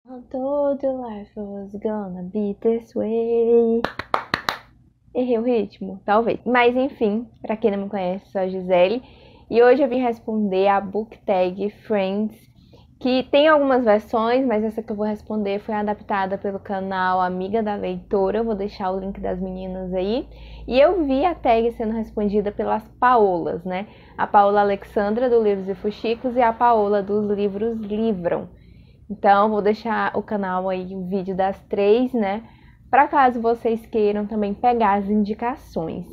I told you life was gonna be this way. Errei o ritmo? Talvez. Mas enfim, pra quem não me conhece, sou a Gisele. E hoje eu vim responder a book tag Friends, que tem algumas versões, mas essa que eu vou responder foi adaptada pelo canal Amiga da Leitora. Eu vou deixar o link das meninas aí. E eu vi a tag sendo respondida pelas Paolas, né? A Paola Alexandra, do Livros e Fuxicos, e a Paola, dos Livros Livram. Então, vou deixar o canal aí, o vídeo das três, né? Para caso vocês queiram também pegar as indicações.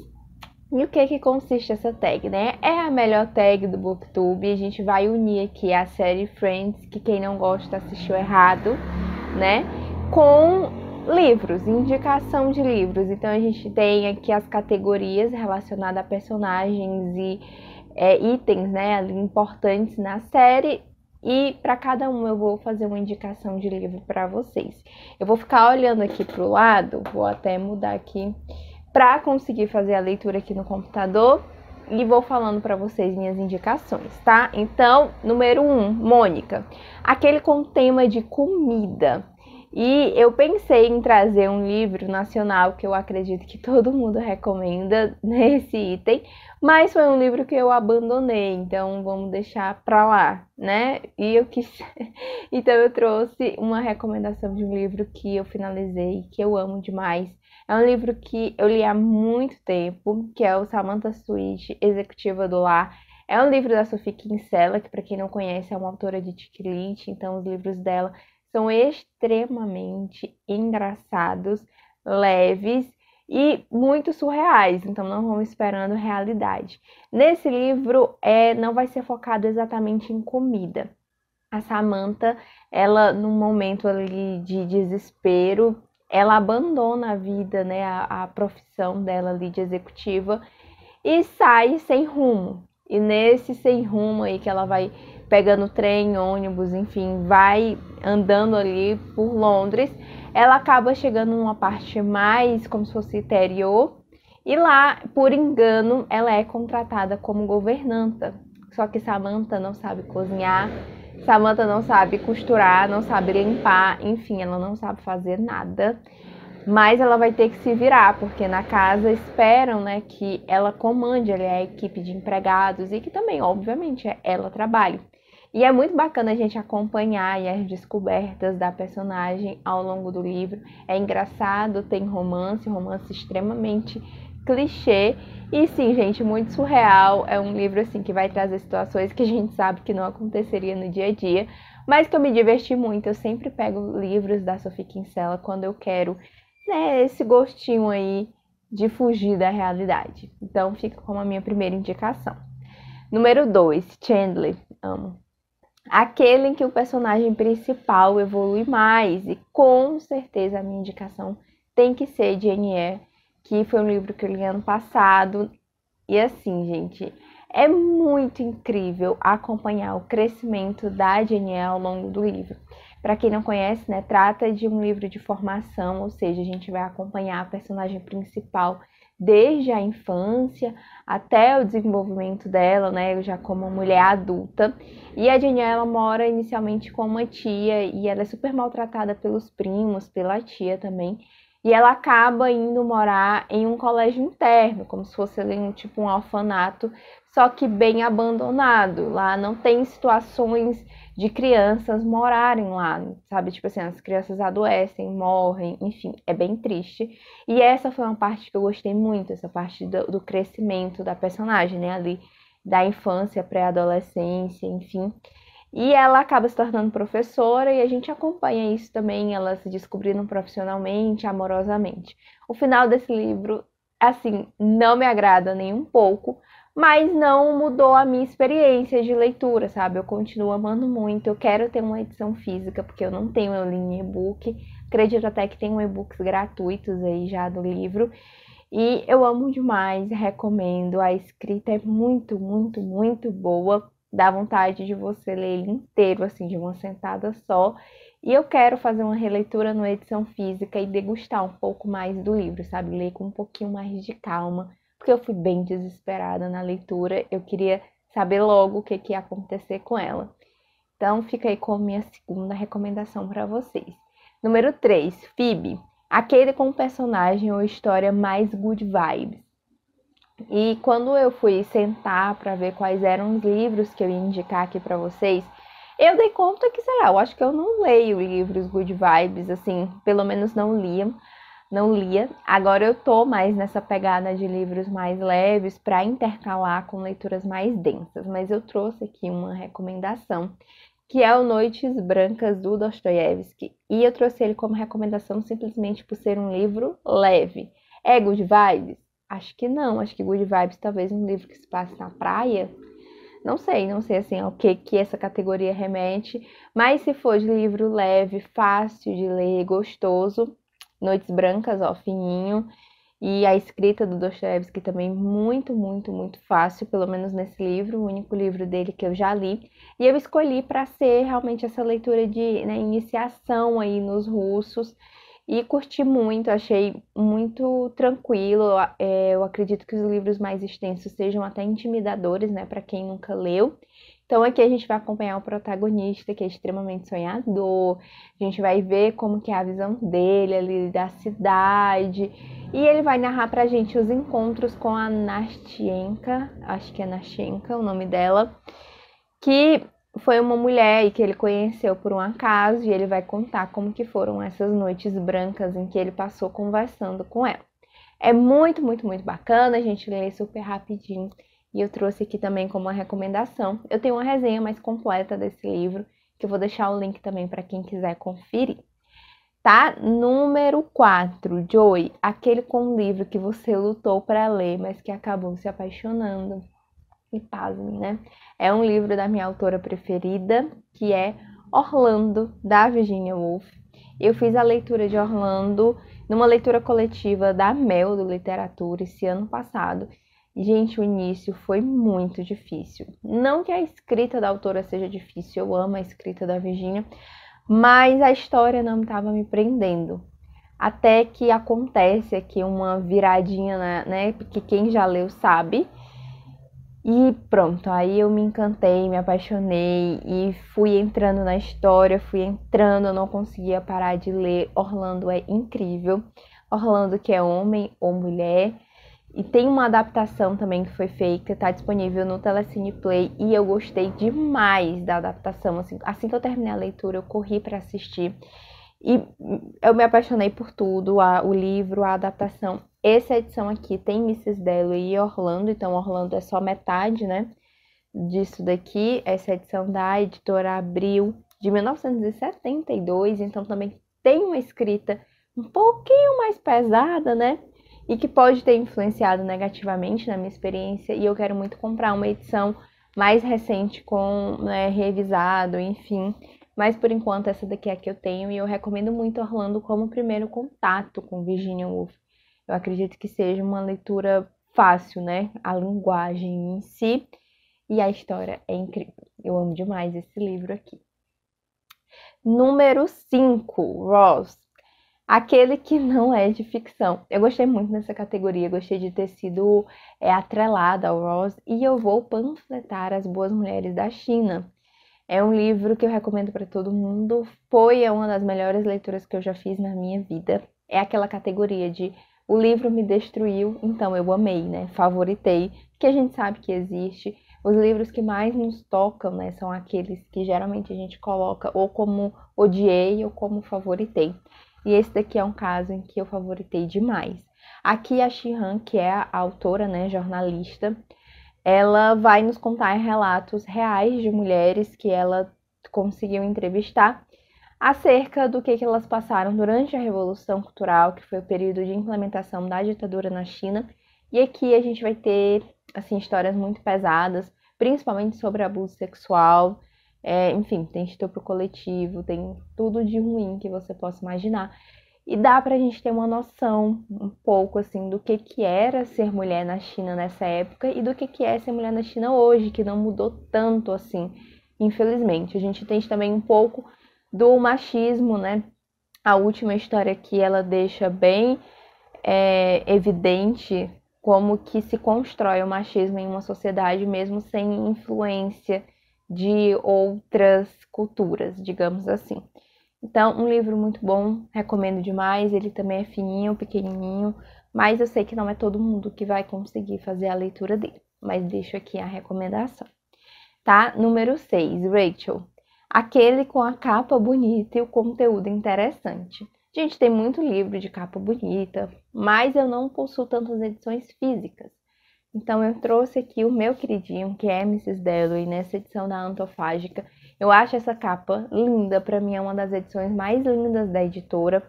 E o que consiste essa tag, né? É a melhor tag do BookTube. A gente vai unir aqui a série Friends, que quem não gosta assistiu errado, né? Com livros, indicação de livros. Então, a gente tem aqui as categorias relacionadas a personagens e itens, né, ali importantes na série. E para cada um eu vou fazer uma indicação de livro para vocês. Eu vou ficar olhando aqui para o lado, vou até mudar aqui para conseguir fazer a leitura aqui no computador e vou falando para vocês minhas indicações, tá? Então, número 1, Mônica, aquele com tema de comida. E eu pensei em trazer um livro nacional que eu acredito que todo mundo recomenda nesse item, mas foi um livro que eu abandonei, então vamos deixar pra lá, né? E eu quis. Então eu trouxe uma recomendação de um livro que eu finalizei, que eu amo demais. É um livro que eu li há muito tempo, que é o Samantha Sweet, Executiva do Lar. É um livro da Sophie Kinsella, que para quem não conhece é uma autora de Tiklit, então os livros dela são extremamente engraçados, leves e muito surreais, então não vamos esperando realidade. Nesse livro, não vai ser focado exatamente em comida. A Samantha, ela num momento ali de desespero, ela abandona a vida, né, a profissão dela ali de executiva e sai sem rumo. E nesse sem rumo aí que ela vai pegando trem, ônibus, enfim, vai andando ali por Londres, ela acaba chegando numa parte mais como se fosse interior e lá, por engano, ela é contratada como governanta. Só que Samantha não sabe cozinhar, Samantha não sabe costurar, não sabe limpar, enfim, ela não sabe fazer nada. Mas ela vai ter que se virar, porque na casa esperam, né, que ela comande ali a equipe de empregados e que também, obviamente, ela trabalhe. E é muito bacana a gente acompanhar as descobertas da personagem ao longo do livro. É engraçado, tem romance extremamente clichê. E sim, gente, muito surreal. É um livro assim que vai trazer situações que a gente sabe que não aconteceria no dia a dia, mas que eu me diverti muito. Eu sempre pego livros da Sophie Kinsella quando eu quero, né, esse gostinho aí de fugir da realidade. Então fica como a minha primeira indicação. Número 2, Chandler. Amo. Aquele em que o personagem principal evolui mais. E com certeza a minha indicação tem que ser Jane Eyre, que foi um livro que eu li ano passado. E assim, gente, é muito incrível acompanhar o crescimento da Jane Eyre ao longo do livro. Para quem não conhece, né, trata de um livro de formação, ou seja, a gente vai acompanhar a personagem principal desde a infância até o desenvolvimento dela, né, já como mulher adulta. E a Jane ela mora inicialmente com uma tia e ela é super maltratada pelos primos, pela tia também. E ela acaba indo morar em um colégio interno, como se fosse ali um orfanato, só que bem abandonado. Lá não tem situações de crianças morarem lá, sabe? Tipo assim, as crianças adoecem, morrem, enfim, é bem triste. E essa foi uma parte que eu gostei muito, essa parte do crescimento da personagem, né? Ali, da infância, pré-adolescência, enfim. E ela acaba se tornando professora e a gente acompanha isso também, ela se descobrindo profissionalmente, amorosamente. O final desse livro, assim, não me agrada nem um pouco, mas não mudou a minha experiência de leitura, sabe? Eu continuo amando muito, eu quero ter uma edição física, porque eu não tenho, eu li em e-book. Acredito até que tem e-books gratuitos aí já do livro. E eu amo demais, recomendo. A escrita é muito, muito, muito boa. Dá vontade de você ler ele inteiro, assim, de uma sentada só. E eu quero fazer uma releitura na edição física e degustar um pouco mais do livro, sabe? Ler com um pouquinho mais de calma, porque eu fui bem desesperada na leitura. Eu queria saber logo o que ia acontecer com ela. Então fica aí com a minha segunda recomendação para vocês. Número 3, Phoebe. Aquele com personagem ou história mais good vibes. E quando eu fui sentar para ver quais eram os livros que eu ia indicar aqui para vocês, eu dei conta que, sei lá, eu acho que eu não leio livros good vibes, assim, pelo menos não lia. Agora eu tô mais nessa pegada de livros mais leves para intercalar com leituras mais densas, mas eu trouxe aqui uma recomendação, que é o Noites Brancas do Dostoiévski, e eu trouxe ele como recomendação simplesmente por ser um livro leve. É good vibes? Acho que não, acho que good vibes talvez um livro que se passe na praia. Não sei assim ao que essa categoria remete, mas se for de livro leve, fácil de ler, gostoso, Noites Brancas, ó, fininho, e a escrita do Dostoiévski também muito fácil, pelo menos nesse livro, o único livro dele que eu já li, e eu escolhi para ser realmente essa leitura de, né, iniciação aí nos russos, e curti muito, achei muito tranquilo. Eu acredito que os livros mais extensos sejam até intimidadores, né, para quem nunca leu. Então aqui a gente vai acompanhar o protagonista, que é extremamente sonhador. A gente vai ver como que é a visão dele ali da cidade. E ele vai narrar pra gente os encontros com a Nastienka, acho que é Nastienka o nome dela, que foi uma mulher e que ele conheceu por um acaso, e ele vai contar como que foram essas noites brancas em que ele passou conversando com ela. É muito bacana, a gente lê super rapidinho, e eu trouxe aqui também como uma recomendação. Eu tenho uma resenha mais completa desse livro, que eu vou deixar o link também para quem quiser conferir. Tá? Número 4, Joy, aquele com um livro que você lutou para ler, mas que acabou se apaixonando. E pasmem, né? É um livro da minha autora preferida, que é Orlando, da Virginia Woolf. Eu fiz a leitura de Orlando numa leitura coletiva da Mel do Literatura esse ano passado. E, gente, o início foi muito difícil. Não que a escrita da autora seja difícil, eu amo a escrita da Virginia, mas a história não estava me prendendo. Até que acontece aqui uma viradinha, né? Porque quem já leu sabe. E pronto, aí eu me encantei, me apaixonei e fui entrando na história, eu não conseguia parar de ler. Orlando é incrível. Orlando, que é homem ou mulher. E tem uma adaptação também que foi feita, tá disponível no Telecine Play, e eu gostei demais da adaptação. Assim que eu terminei a leitura, eu corri para assistir. E eu me apaixonei por tudo, o livro, a adaptação. Essa edição aqui tem Mrs. Dalloway e Orlando, então Orlando é só metade, né, disso daqui. Essa edição da editora Abril, de 1972, então também tem uma escrita um pouquinho mais pesada, né, e que pode ter influenciado negativamente na minha experiência, e eu quero muito comprar uma edição mais recente com, né, revisado, enfim. Mas por enquanto essa daqui é a que eu tenho, e eu recomendo muito Orlando como primeiro contato com Virginia Woolf. Eu acredito que seja uma leitura fácil, né? A linguagem em si e a história é incrível. Eu amo demais esse livro aqui. Número 5, Ross. Aquele que não é de ficção. Eu gostei muito dessa categoria, gostei de ter sido atrelada ao Ross, e eu vou panfletar As Boas Mulheres da China. É um livro que eu recomendo para todo mundo. Foi uma das melhores leituras que eu já fiz na minha vida. É aquela categoria de o livro me destruiu, então eu amei, né? Favoritei, que a gente sabe que existe. Os livros que mais nos tocam, né, são aqueles que geralmente a gente coloca ou como odiei ou como favoritei. E esse daqui é um caso em que eu favoritei demais. Aqui a Shi-Han, que é a autora, né, jornalista, ela vai nos contar relatos reais de mulheres que ela conseguiu entrevistar acerca do que elas passaram durante a Revolução Cultural, que foi o período de implementação da ditadura na China. E aqui a gente vai ter, assim, histórias muito pesadas, principalmente sobre abuso sexual, enfim, tem estupro coletivo, tem tudo de ruim que você possa imaginar. E dá pra gente ter uma noção um pouco, assim, do que era ser mulher na China nessa época e do que é ser mulher na China hoje, que não mudou tanto, assim, infelizmente. A gente entende também um pouco do machismo, né? A última história aqui, ela deixa bem evidente como que se constrói o machismo em uma sociedade mesmo sem influência de outras culturas, digamos assim. Então, um livro muito bom, recomendo demais. Ele também é fininho, pequenininho, mas eu sei que não é todo mundo que vai conseguir fazer a leitura dele. Mas deixo aqui a recomendação. Tá? Número 6, Rachel. Aquele com a capa bonita e o conteúdo interessante. Gente, tem muito livro de capa bonita, mas eu não possuo tantas edições físicas. Então eu trouxe aqui o meu queridinho, que é Mrs. Dalloway, nessa edição da Antofágica. Eu acho essa capa linda, pra mim é uma das edições mais lindas da editora.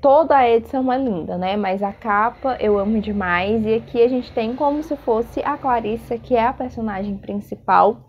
Toda a edição é linda, né? Mas a capa eu amo demais. E aqui a gente tem como se fosse a Clarissa, que é a personagem principal,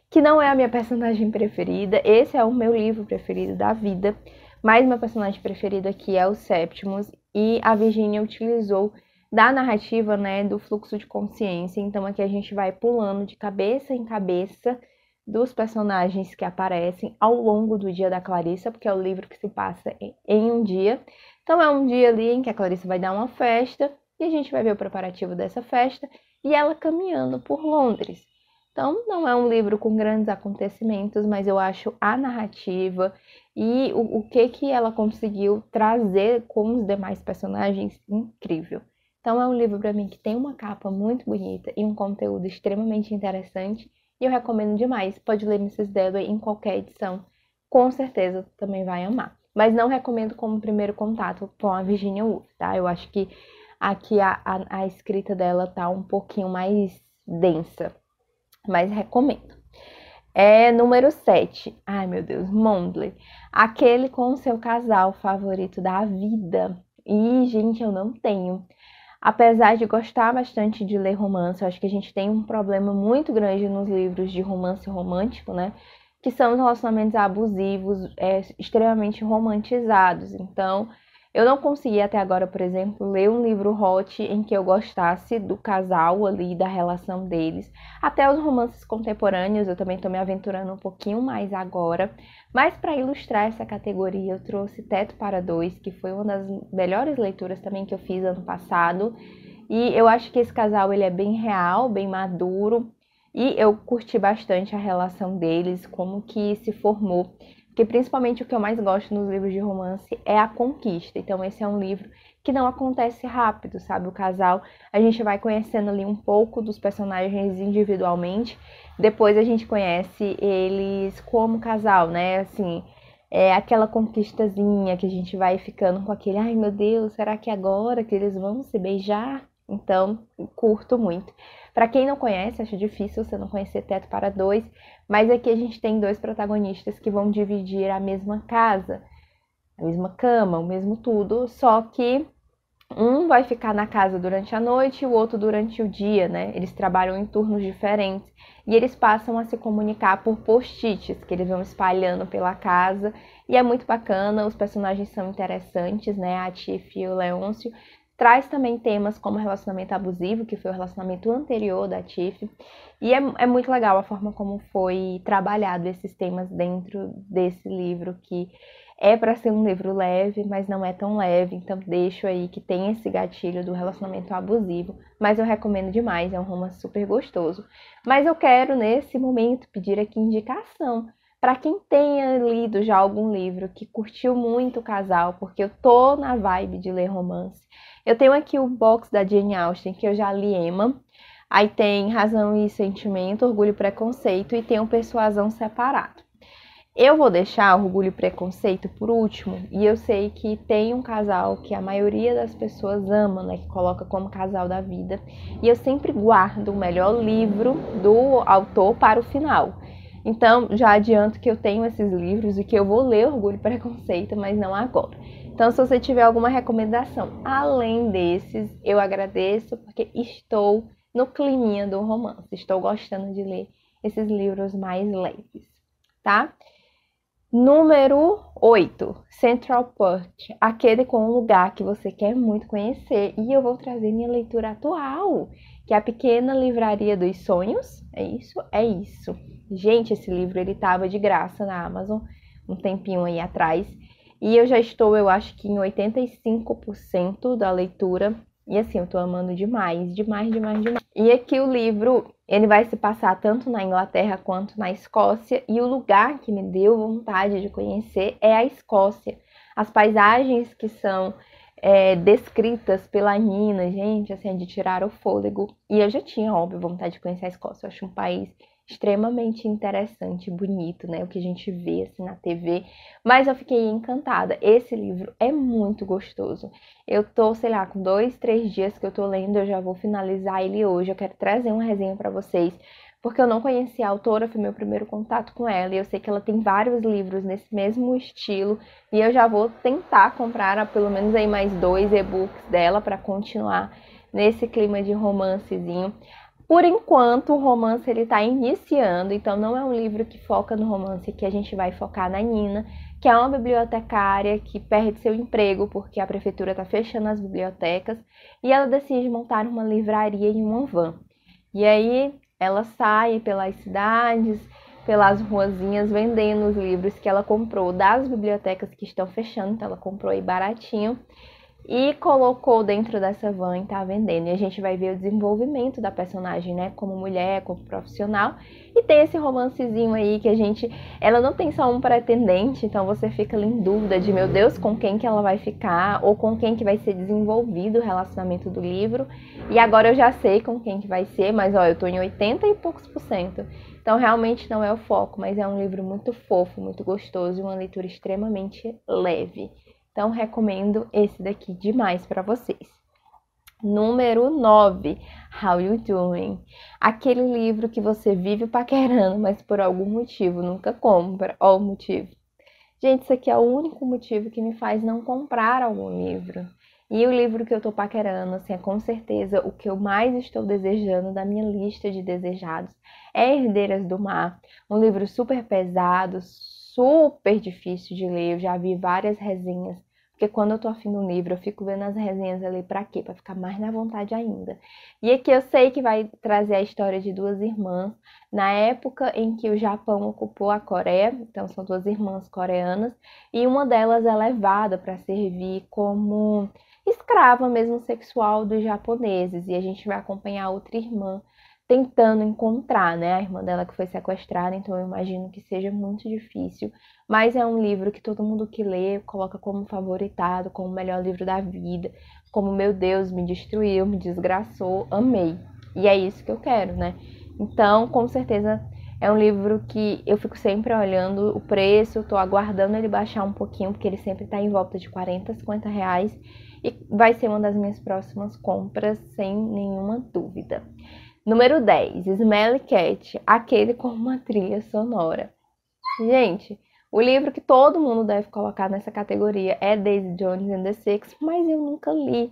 que não é a minha personagem preferida. Esse é o meu livro preferido da vida. Mas meu personagem preferido aqui é o Septimus. E a Virginia utilizou da narrativa, né, do fluxo de consciência. Então aqui a gente vai pulando de cabeça em cabeça dos personagens que aparecem ao longo do dia da Clarissa, porque é o livro que se passa em um dia. Então é um dia ali em que a Clarissa vai dar uma festa e a gente vai ver o preparativo dessa festa e ela caminhando por Londres. Então não é um livro com grandes acontecimentos, mas eu acho a narrativa e o que ela conseguiu trazer com os demais personagens incrível. Então é um livro para mim que tem uma capa muito bonita e um conteúdo extremamente interessante. E eu recomendo demais. Pode ler Mrs. Dalloway em qualquer edição. Com certeza também vai amar. Mas não recomendo como primeiro contato com a Virginia Woolf, tá? Eu acho que aqui a escrita dela tá um pouquinho mais densa. Mas recomendo. Número 7. Ai, meu Deus, Mondley. Aquele com o seu casal favorito da vida. E, gente, eu não tenho. Apesar de gostar bastante de ler romance, eu acho que a gente tem um problema muito grande nos livros de romance romântico, né? Que são os relacionamentos abusivos, extremamente romantizados. Então, eu não consegui até agora, por exemplo, ler um livro hot em que eu gostasse do casal ali, da relação deles. Até os romances contemporâneos, eu também estou me aventurando um pouquinho mais agora. Mas para ilustrar essa categoria, eu trouxe Teto para Dois, que foi uma das melhores leituras também que eu fiz ano passado. E eu acho que esse casal ele é bem real, bem maduro. E eu curti bastante a relação deles, como que se formou. Porque principalmente o que eu mais gosto nos livros de romance é a conquista. Então esse é um livro que não acontece rápido, sabe? O casal, a gente vai conhecendo ali um pouco dos personagens individualmente. Depois a gente conhece eles como casal, né? Assim, é aquela conquistazinha que a gente vai ficando com aquele, ai meu Deus, será que é agora que eles vão se beijar? Então, curto muito. Para quem não conhece, acho difícil você não conhecer Teto para Dois, mas aqui a gente tem dois protagonistas que vão dividir a mesma casa, a mesma cama, o mesmo tudo, só que um vai ficar na casa durante a noite e o outro durante o dia, né? Eles trabalham em turnos diferentes e eles passam a se comunicar por post-its que eles vão espalhando pela casa e é muito bacana, os personagens são interessantes, né? A Tiff e o Leôncio. Traz também temas como relacionamento abusivo, que foi o relacionamento anterior da Tiff. E é muito legal a forma como foi trabalhado esses temas dentro desse livro, que é para ser um livro leve, mas não é tão leve. Então deixo aí que tem esse gatilho do relacionamento abusivo. Mas eu recomendo demais, é um romance super gostoso. Mas eu quero, nesse momento, pedir aqui indicação. Para quem tenha lido já algum livro que curtiu muito o casal, porque eu tô na vibe de ler romance. Eu tenho aqui o box da Jane Austen, que eu já li Emma. Aí tem Razão e Sentimento, Orgulho e Preconceito e tem o Persuasão separado. Eu vou deixar Orgulho e Preconceito por último, e eu sei que tem um casal que a maioria das pessoas ama, né, que coloca como casal da vida, e eu sempre guardo o melhor livro do autor para o final. Então, já adianto que eu tenho esses livros e que eu vou ler Orgulho e Preconceito, mas não agora. Então, se você tiver alguma recomendação além desses, eu agradeço, porque estou no climinha do romance. Estou gostando de ler esses livros mais leves, tá? Número 8, Central Park, aquele com um lugar que você quer muito conhecer. E eu vou trazer minha leitura atual, que é A Pequena Livraria dos Sonhos. É isso? É isso. Gente, esse livro ele estava de graça na Amazon um tempinho aí atrás. E eu já estou, eu acho que em 85% da leitura. E assim, eu tô amando demais, demais, demais, demais. E aqui o livro, Ele vai se passar tanto na Inglaterra quanto na Escócia, e o lugar que me deu vontade de conhecer é a Escócia. As paisagens que são descritas pela Nina, gente, assim, é de tirar o fôlego. E eu já tinha, óbvio, vontade de conhecer a Escócia. Eu acho um país extremamente interessante, bonito, né? O que a gente vê assim na TV. Mas eu fiquei encantada. Esse livro é muito gostoso. Eu tô, sei lá, com 2, 3 dias que eu tô lendo, eu já vou finalizar ele hoje. Eu quero trazer uma resenha pra vocês, porque eu não conhecia a autora, foi meu primeiro contato com ela, e eu sei que ela tem vários livros nesse mesmo estilo, e eu já vou tentar comprar pelo menos aí mais 2 e-books dela para continuar nesse clima de romancezinho. Por enquanto, o romance ele está iniciando, então não é um livro que foca no romance, que a gente vai focar na Nina, que é uma bibliotecária que perde seu emprego porque a prefeitura está fechando as bibliotecas, e ela decide montar uma livraria em uma van. E aí ela sai pelas cidades, pelas ruazinhas, vendendo os livros que ela comprou das bibliotecas que estão fechando, então ela comprou aí baratinho e colocou dentro dessa van e tá vendendo. E a gente vai ver o desenvolvimento da personagem, né? Como mulher, como profissional. E tem esse romancezinho aí que ela não tem só um pretendente, então você fica ali em dúvida de, meu Deus, com quem que ela vai ficar, ou com quem que vai ser desenvolvido o relacionamento do livro. E agora eu já sei com quem que vai ser, mas ó, eu tô em 80 e poucos %. Então realmente não é o foco, mas é um livro muito fofo, muito gostoso e uma leitura extremamente leve. Então, recomendo esse daqui demais para vocês. Número 9, How You Doing? Aquele livro que você vive paquerando, mas por algum motivo nunca compra. Ó o motivo. Gente, isso aqui é o único motivo que me faz não comprar algum livro. E o livro que eu tô paquerando, assim, é com certeza o que eu mais estou desejando da minha lista de desejados. É Herdeiras do Mar, um livro super pesado, super difícil de ler. Eu já vi várias resenhas, porque quando eu tô afim de um livro, eu fico vendo as resenhas ali pra quê? Pra ficar mais na vontade ainda. E aqui eu sei que vai trazer a história de duas irmãs, na época em que o Japão ocupou a Coreia, então são duas irmãs coreanas, e uma delas é levada para servir como escrava mesmo sexual dos japoneses, e a gente vai acompanhar a outra irmã tentando encontrar, né, a irmã dela que foi sequestrada, então eu imagino que seja muito difícil, mas é um livro que todo mundo que lê coloca como favoritado, como o melhor livro da vida, como, meu Deus, me destruiu, me desgraçou, amei. E é isso que eu quero, né? Então, com certeza, é um livro que eu fico sempre olhando o preço, tô aguardando ele baixar um pouquinho, porque ele sempre tá em volta de 40, 50 reais, e vai ser uma das minhas próximas compras, sem nenhuma dúvida. Número 10, Smelly Cat, aquele com uma trilha sonora. Gente, o livro que todo mundo deve colocar nessa categoria é Daisy Jones and the Six, mas eu nunca li.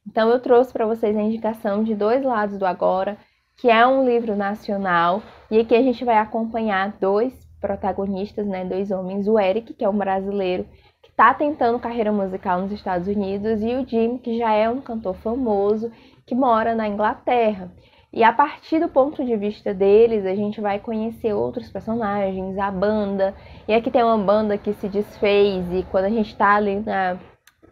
Então eu trouxe para vocês a indicação de Dois Lados do Agora, que é um livro nacional, e aqui a gente vai acompanhar dois protagonistas, né, dois homens, o Eric, que é um brasileiro que está tentando carreira musical nos Estados Unidos, e o Jim, que já é um cantor famoso, que mora na Inglaterra. E a partir do ponto de vista deles, a gente vai conhecer outros personagens, a banda. E aqui tem uma banda que se desfez, e quando a gente tá ali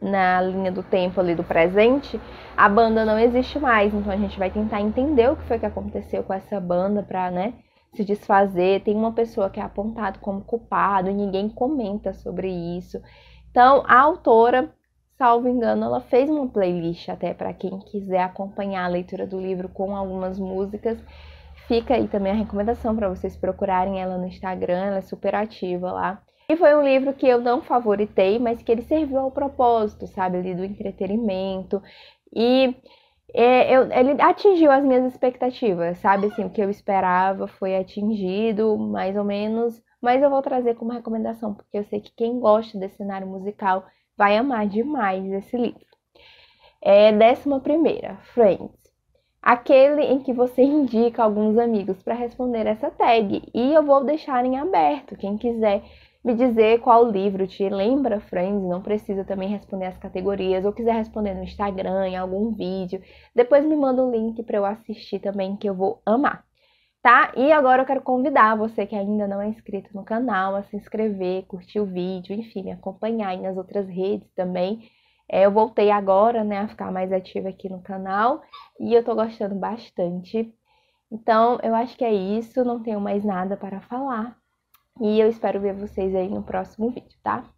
na linha do tempo ali do presente, a banda não existe mais. Então a gente vai tentar entender o que foi que aconteceu com essa banda pra, né, se desfazer. Tem uma pessoa que é apontada como culpado, e ninguém comenta sobre isso. Então a autora, salvo engano, ela fez uma playlist até para quem quiser acompanhar a leitura do livro com algumas músicas. Fica aí também a recomendação para vocês procurarem ela no Instagram, ela é super ativa lá. E foi um livro que eu não favoritei, mas que ele serviu ao propósito, sabe, ali do entretenimento. E ele atingiu as minhas expectativas, sabe, assim, o que eu esperava foi atingido, mais ou menos. Mas eu vou trazer como recomendação, porque eu sei que quem gosta desse cenário musical vai amar demais esse livro. 11ª, Friends. Aquele em que você indica alguns amigos para responder essa tag. E eu vou deixar em aberto. Quem quiser me dizer qual livro te lembra Friends, não precisa também responder as categorias, ou quiser responder no Instagram, em algum vídeo, depois me manda o link para eu assistir também, que eu vou amar. Tá? E agora eu quero convidar você que ainda não é inscrito no canal a se inscrever, curtir o vídeo, enfim, me acompanhar aí nas outras redes também. Eu voltei agora, né, a ficar mais ativa aqui no canal e eu tô gostando bastante. Então, eu acho que é isso, não tenho mais nada para falar. E eu espero ver vocês aí no próximo vídeo, tá?